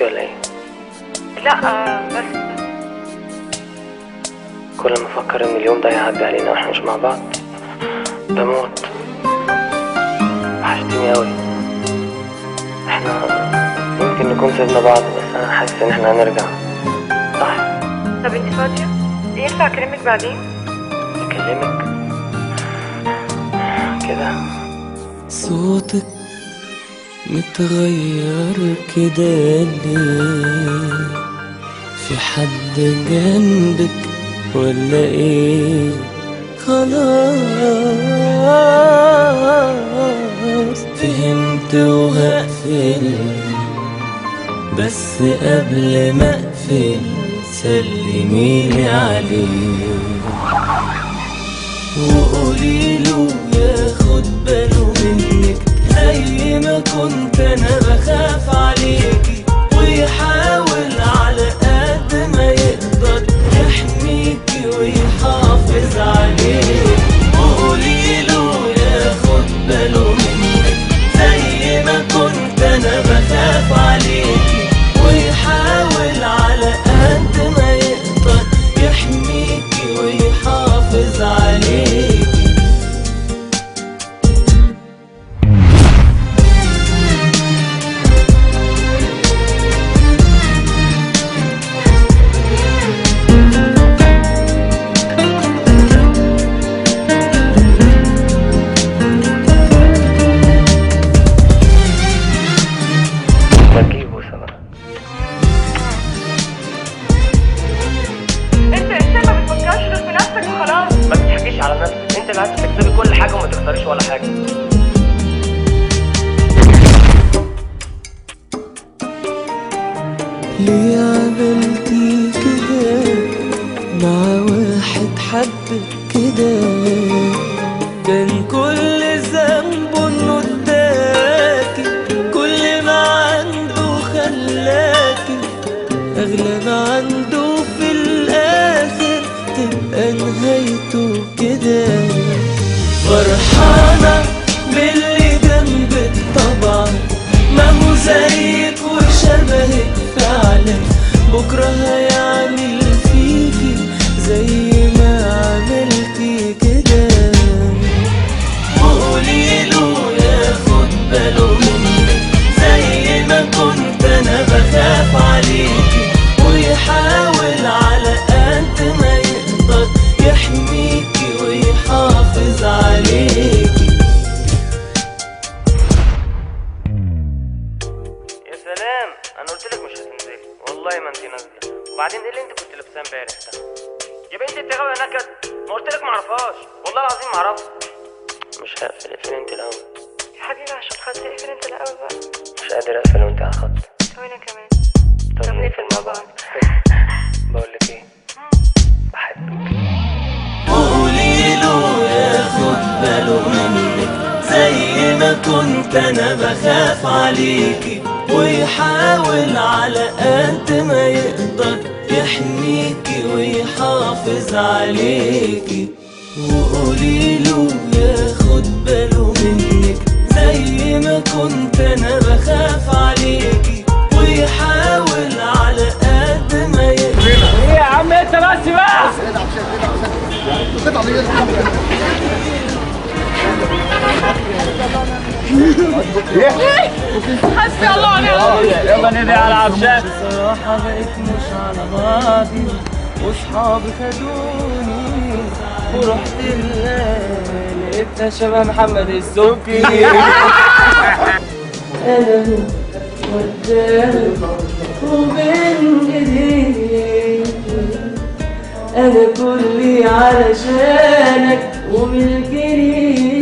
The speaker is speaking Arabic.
ولا ايه؟ لا بس كل ما افكر ان اليوم ده هيعدي علينا واحنا مش مع بعض بموت. وحشتني اوي. احنا يمكن نكون سيبنا بعض بس انا حاسس ان احنا هنرجع. صح؟ طب انت فاضية؟ ينفع اكلمك بعدين؟ اكلمك كده؟ صوتك متغير كده ليه؟ في حد جنبك ولا ايه؟ خلاص فهمت وهقفل، بس قبل ما اقفل سلميلي عليه وقوليله ياخد باله منك زي ما كنت انا بخاف عليكي، ويحاول على قد ما يقدر يحميكي ويحافظ عليكي. وقوليله ياخد باله منك زي ما كنت انا بخاف عليكي، ويحاول على قد ما يقدر يحميكي ويحافظ عليكي. على نفسك، انت اللي عايز تكتبي كل حاجه وما تختاريش ولا حاجه. ليه عملتي كده مع واحد حبك كده؟ كان كل ذنبه انه اداكي كل ما عنده خلاكي اغلى ما عنده، في الاخر تبقى نهايته كده. فرحانة باللي جنبك طبعا، ما هو زيك وشبهك فعلا، بكرة هيعمل فيكي زي ما عملتي كده. وقوليله ياخد باله منك زي ما كنت انا بخاف عليكي، ويحاول على قد ما يقدر يحميكي ويحافظ عليكي. يا سلام، انا قلت لك مش هتنزلي والله ما انت نازله. وبعدين ايه اللي انت كنت لابساه امبارح ده؟ يا بنتي انت غاويه نكد، ما قلت لك ما اعرفهاش والله العظيم ما اعرفها. مش هقفل، اقفل انت الاول يا حبيبي عشان خاطري اقفل انت الاول بقى. مش قادر اقفل وانت على الخط. وانا كمان. طب نقفل مع بعض. بقول لك ايه، بحبك. وقوليله ياخد باله منك زي ما كنت انا بخاف عليكي، ويحاول على قد ما يقدر يحميكي ويحافظ عليكي. وقوليله ياخد باله منك زي ما كنت انا بخاف عليكي، ويحاول على قد ما يقدر. ايه يا عم انت بس بقى؟ حسبي الله ونعم الوكيل. يلا ندعي على عبشات. بصراحة بقيت مش على بعضي، وصحابي خدوني ورحت لقيتها شبه محمد الزكي. انا قدامك وبين ايديك، انا كلي علشانك وملكني